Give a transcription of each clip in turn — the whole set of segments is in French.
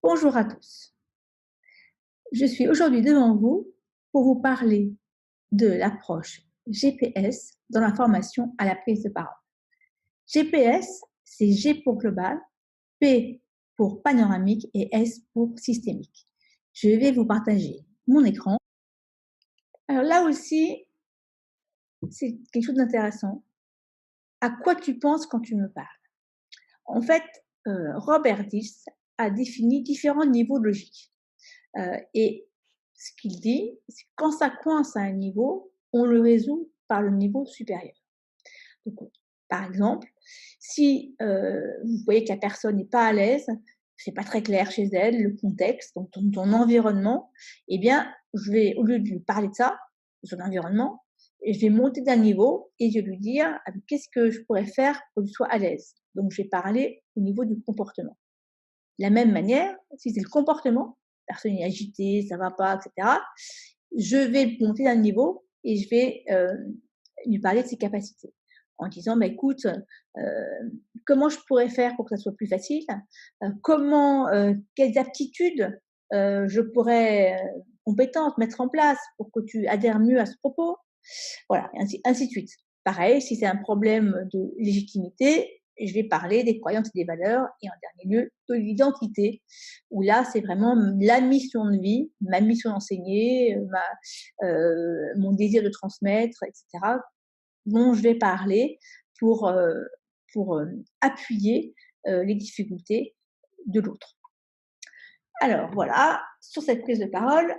Bonjour à tous. Je suis aujourd'hui devant vous pour vous parler de l'approche GPS dans la formation à la prise de parole. GPS, c'est G pour global, P pour panoramique et S pour systémique. Je vais vous partager mon écran. Alors là aussi, c'est quelque chose d'intéressant. À quoi tu penses quand tu me parles? En fait, Robert Dilts a défini différents niveaux de logique. Et ce qu'il dit, c'est que quand ça coince à un niveau, on le résout par le niveau supérieur. Donc, par exemple, si vous voyez que la personne n'est pas à l'aise, c'est pas très clair chez elle, le contexte, donc ton environnement, eh bien, je vais, au lieu de lui parler de ça, de son environnement, et je vais monter d'un niveau et je vais lui dire qu'est-ce que je pourrais faire pour qu'il soit à l'aise. Donc, je vais parler au niveau du comportement. De la même manière, si c'est le comportement, la personne est agitée, ça va pas, etc., je vais monter d'un niveau et je vais lui parler de ses capacités en disant bah, écoute, comment je pourrais faire pour que ça soit plus facile, quelles aptitudes je pourrais, compétentes, mettre en place pour que tu adhères mieux à ce propos. Voilà, et ainsi de suite. Pareil, si c'est un problème de légitimité, je vais parler des croyances et des valeurs et en dernier lieu de l'identité, où là, c'est vraiment la mission de vie, ma mission d'enseigner, mon désir de transmettre, etc., dont je vais parler pour, appuyer les difficultés de l'autre. Alors voilà, sur cette prise de parole,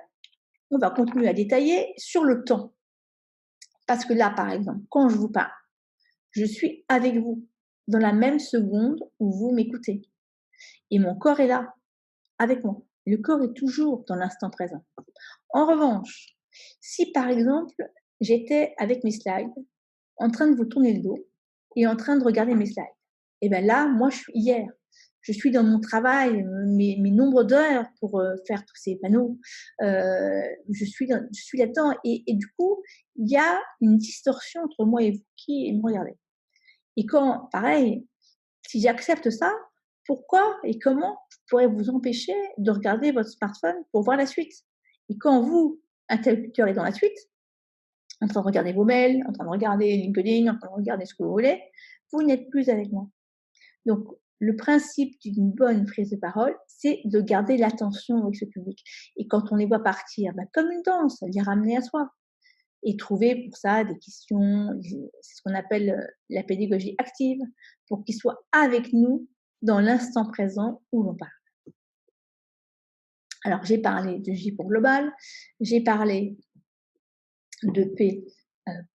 on va continuer à détailler sur le temps. Parce que là, par exemple, quand je vous parle, je suis avec vous dans la même seconde où vous m'écoutez. Et mon corps est là, avec moi. Le corps est toujours dans l'instant présent. En revanche, si par exemple, j'étais avec mes slides, en train de vous tourner le dos et en train de regarder mes slides, et bien là, moi, je suis hier. Je suis dans mon travail, mes nombres d'heures pour faire tous ces panneaux. Je suis là-dedans. Et du coup, il y a une distorsion entre moi et vous qui me regardez. Et quand, pareil, si j'accepte ça, pourquoi et comment je pourrais vous empêcher de regarder votre smartphone pour voir la suite? Et quand vous, interlocuteur, est dans la suite, en train de regarder vos mails, en train de regarder LinkedIn, en train de regarder ce que vous voulez, vous n'êtes plus avec moi. Donc, le principe d'une bonne prise de parole, c'est de garder l'attention avec ce public. Et quand on les voit partir, comme une danse, les ramener à soi. Et trouver pour ça des questions, c'est ce qu'on appelle la pédagogie active, pour qu'ils soient avec nous dans l'instant présent où l'on parle. Alors, j'ai parlé de J pour global, j'ai parlé de P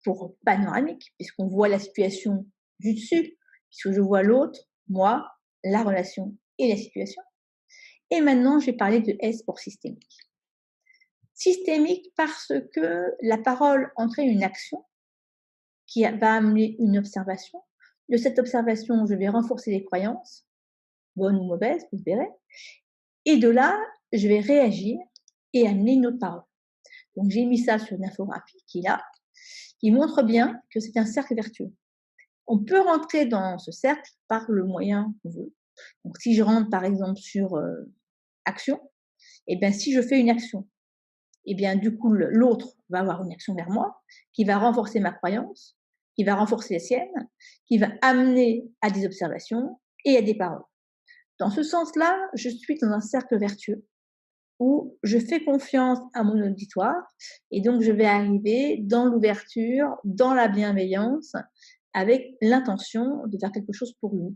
pour panoramique, puisqu'on voit la situation du dessus, puisque je vois l'autre, moi, la relation et la situation. Et maintenant, je vais parler de S pour systémique. Systémique parce que la parole entraîne une action qui va amener une observation. De cette observation, je vais renforcer les croyances, bonnes ou mauvaises, vous verrez. Et de là, je vais réagir et amener une autre parole. Donc, j'ai mis ça sur une infographie qui est là, qui montre bien que c'est un cercle vertueux. On peut rentrer dans ce cercle par le moyen qu'on veut. Donc, si je rentre par exemple sur action, et bien si je fais une action, et bien du coup l'autre va avoir une action vers moi qui va renforcer ma croyance, qui va renforcer la sienne, qui va amener à des observations et à des paroles. Dans ce sens-là, je suis dans un cercle vertueux où je fais confiance à mon auditoire et donc je vais arriver dans l'ouverture, dans la bienveillance, avec l'intention de faire quelque chose pour lui.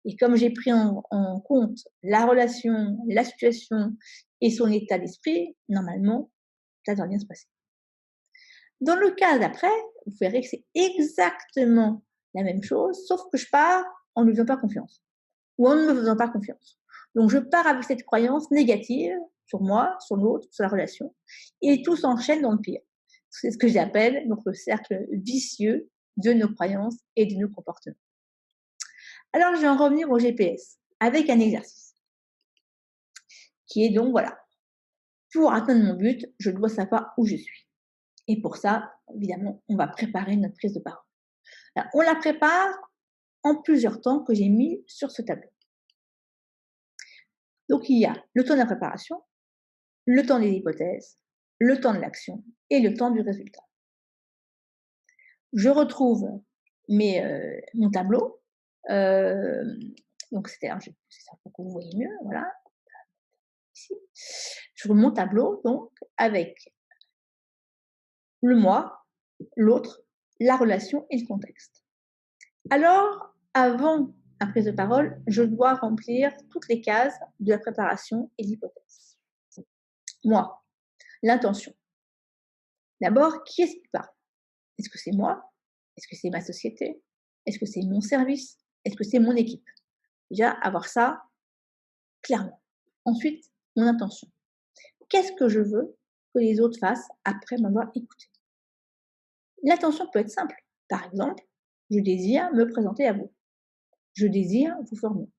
Et comme j'ai pris en compte la relation, la situation et son état d'esprit, normalement, ça doit bien se passer. Dans le cas d'après, vous verrez que c'est exactement la même chose, sauf que je pars en ne lui faisant pas confiance ou en ne me faisant pas confiance. Donc je pars avec cette croyance négative sur moi, sur l'autre, sur la relation, et tout s'enchaîne dans le pire. C'est ce que j'appelle donc le cercle vicieux de nos croyances et de nos comportements. Alors je vais en revenir au GPS avec un exercice qui est donc voilà, pour atteindre mon but, je dois savoir où je suis. Et pour ça, évidemment, on va préparer notre prise de parole. Alors, on la prépare en plusieurs temps que j'ai mis sur ce tableau. Donc, il y a le temps de la préparation, le temps des hypothèses, le temps de l'action et le temps du résultat. Je retrouve mon tableau. Donc, c'est ça pour que vous voyez mieux. Voilà, ici. Je trouve mon tableau, donc, avec le moi, l'autre, la relation et le contexte. Alors, avant la prise de parole, je dois remplir toutes les cases de la préparation et de l'hypothèse. Moi, l'intention. D'abord, qui est-ce qui parle? Est-ce que c'est moi? Est-ce que c'est ma société? Est-ce que c'est mon service? Est-ce que c'est mon équipe? Déjà, avoir ça clairement. Ensuite, mon intention. Qu'est-ce que je veux que les autres fassent après m'avoir écouté? L'intention peut être simple. Par exemple, je désire me présenter à vous. Je désire vous former.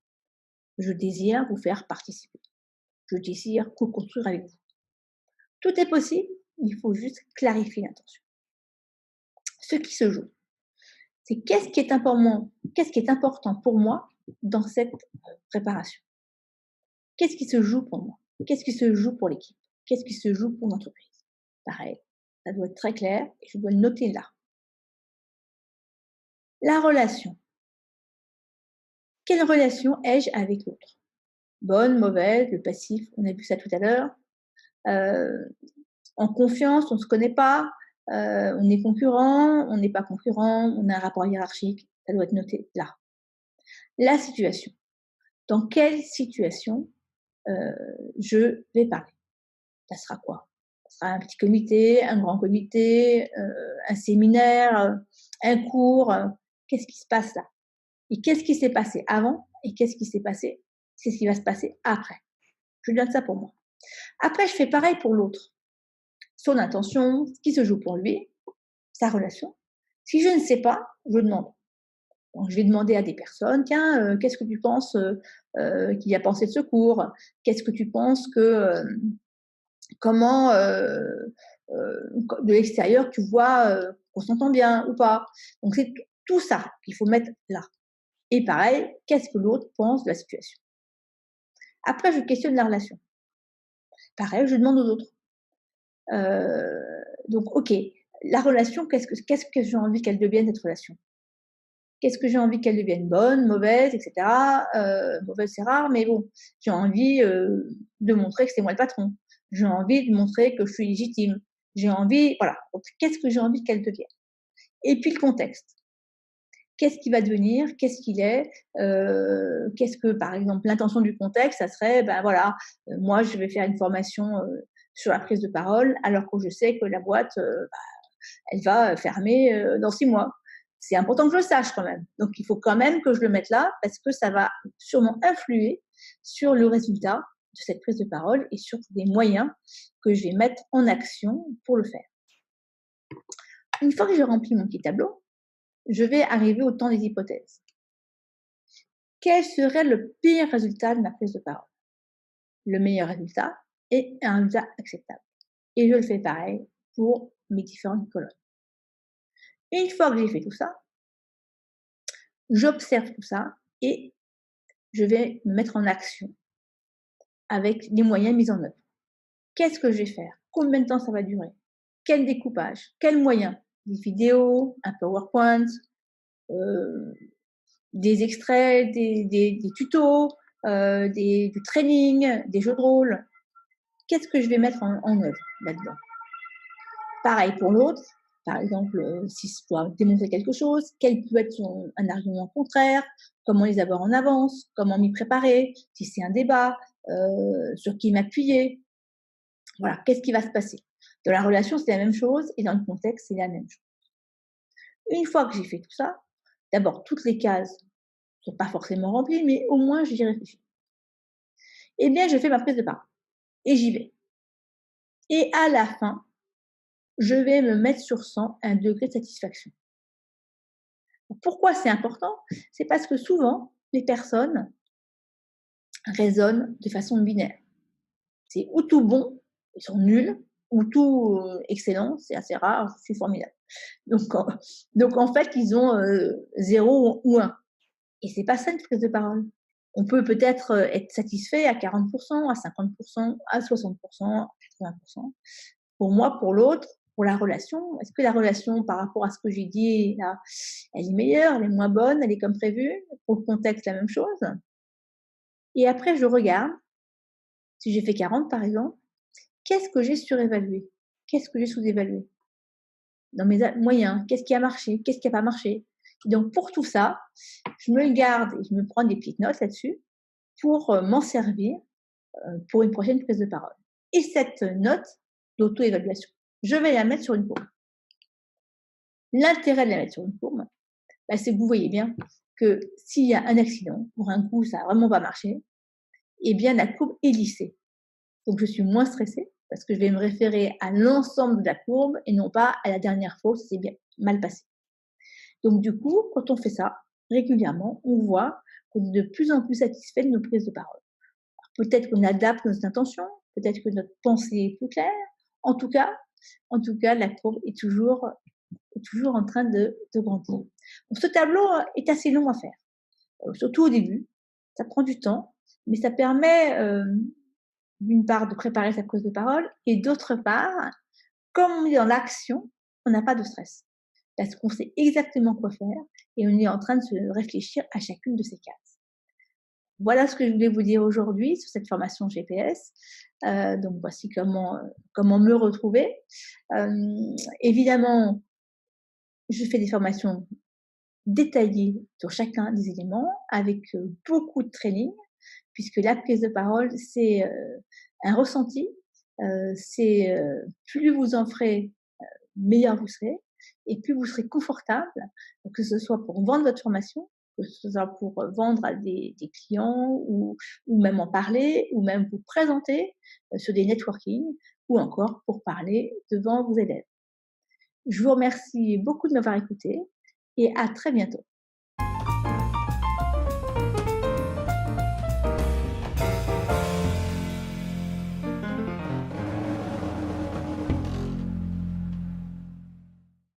Je désire vous faire participer. Je désire co-construire avec vous. Tout est possible, il faut juste clarifier l'intention. Ce qui se joue, c'est qu'est-ce qui est important pour moi dans cette préparation? Qu'est-ce qui se joue pour moi? Qu'est-ce qui se joue pour l'équipe? Qu'est-ce qui se joue pour l'entreprise? Pareil, ça doit être très clair et je dois le noter là. La relation. Quelle relation ai-je avec l'autre? Bonne, mauvaise, le passif, on a vu ça tout à l'heure. En confiance, on ne se connaît pas, on est concurrent, on n'est pas concurrent, on a un rapport hiérarchique, ça doit être noté là. La situation. Dans quelle situation je vais parler? Ça sera quoi? Ça sera un petit comité, un grand comité, un séminaire, un cours. Qu'est-ce qui se passe là? Et qu'est-ce qui s'est passé avant? Et qu'est-ce qui s'est passé? C'est ce qui va se passer après. Je donne ça pour moi. Après, je fais pareil pour l'autre. Son intention, ce qui se joue pour lui, sa relation. Si je ne sais pas, je demande. Donc, je vais demander à des personnes, tiens, qu'est-ce que tu penses qu'il a pensé de ce cours? Qu'est-ce que tu penses que, comment, de l'extérieur, tu vois qu'on s'entend bien ou pas? Donc, c'est tout ça qu'il faut mettre là. Et pareil, qu'est-ce que l'autre pense de la situation? Après, je questionne la relation. Pareil, je demande aux autres. Donc, ok, la relation, qu'est-ce que j'ai envie qu'elle devienne, cette relation? Qu'est-ce que j'ai envie qu'elle devienne? Bonne, mauvaise, etc. Mauvaise, c'est rare, mais bon, j'ai envie de montrer que c'est moi le patron. J'ai envie de montrer que je suis légitime. J'ai envie, voilà. Donc, qu'est-ce que j'ai envie qu'elle devienne? Et puis le contexte. Qu'est-ce qui va devenir? Qu'est-ce qu'il est? Qu'est-ce que, par exemple, l'intention du contexte, ça serait, ben voilà, moi je vais faire une formation sur la prise de parole, alors que je sais que la boîte, elle va fermer dans 6 mois. C'est important que je le sache quand même. Donc, il faut quand même que je le mette là parce que ça va sûrement influer sur le résultat de cette prise de parole et sur des moyens que je vais mettre en action pour le faire. Une fois que j'ai rempli mon petit tableau, je vais arriver au temps des hypothèses. Quel serait le pire résultat de ma prise de parole? Le meilleur résultat et un résultat acceptable. Et je le fais pareil pour mes différentes colonnes. Une fois que j'ai fait tout ça, j'observe tout ça et je vais me mettre en action avec les moyens mis en œuvre. Qu'est-ce que je vais faire? Combien de temps ça va durer? Quel découpage? Quels moyens? Des vidéos, un PowerPoint, des extraits, des tutos, du training, des jeux de rôle. Qu'est-ce que je vais mettre en œuvre là-dedans? Pareil pour l'autre. Par exemple, si je dois démontrer quelque chose, quel peut être un argument contraire, comment les avoir en avance, comment m'y préparer, si c'est un débat, sur qui m'appuyer. Voilà, qu'est-ce qui va se passer? Dans la relation, c'est la même chose et dans le contexte, c'est la même chose. Une fois que j'ai fait tout ça, d'abord, toutes les cases ne sont pas forcément remplies, mais au moins j'y réfléchis. Eh bien, je fais ma prise de parole et j'y vais. Et à la fin, je vais me mettre sur 100 un degré de satisfaction. Pourquoi c'est important? C'est parce que souvent, les personnes raisonnent de façon binaire. C'est ou tout bon, ils sont nuls, ou tout excellent, c'est assez rare, c'est formidable. Donc en fait, ils ont 0 ou 1. Et c'est pas ça une prise de parole. On peut peut-être être satisfait à 40%, à 50%, à 60%, à 80%. Pour moi, pour l'autre, pour la relation, est-ce que la relation par rapport à ce que j'ai dit là, elle est meilleure, elle est moins bonne, elle est comme prévu? Pour le contexte, la même chose. Et après, je regarde, si j'ai fait 40 par exemple, qu'est-ce que j'ai surévalué? Qu'est-ce que j'ai sous-évalué? Dans mes moyens, qu'est-ce qui a marché? Qu'est-ce qui n'a pas marché? Donc pour tout ça, je me le garde et je me prends des petites notes là-dessus pour m'en servir pour une prochaine prise de parole. Et cette note d'auto-évaluation, je vais la mettre sur une courbe. L'intérêt de la mettre sur une courbe, bah, c'est que vous voyez bien que s'il y a un accident, pour un coup, ça n'a vraiment pas marché, eh bien, la courbe est lissée. Donc, je suis moins stressée parce que je vais me référer à l'ensemble de la courbe et non pas à la dernière fois où c'est bien mal passé. Donc, du coup, quand on fait ça régulièrement, on voit qu'on est de plus en plus satisfait de nos prises de parole. Peut-être qu'on adapte nos intentions, peut-être que notre pensée est plus claire. En tout cas, la courbe est toujours en train de grandir. Donc, ce tableau est assez long à faire, surtout au début. Ça prend du temps, mais ça permet d'une part de préparer sa prise de parole et d'autre part, comme on est dans l'action, on n'a pas de stress parce qu'on sait exactement quoi faire et on est en train de se réfléchir à chacune de ces cases. Voilà ce que je voulais vous dire aujourd'hui sur cette formation GPS. Donc voici comment me retrouver. Évidemment, je fais des formations détaillées sur chacun des éléments avec beaucoup de training, puisque la prise de parole, c'est un ressenti. C'est plus vous en ferez, meilleur vous serez, et plus vous serez confortable, que ce soit pour vendre votre formation, que ce soit pour vendre à des clients ou même en parler, ou même vous présenter sur des networking, ou encore pour parler devant vos élèves. Je vous remercie beaucoup de m'avoir écouté et à très bientôt.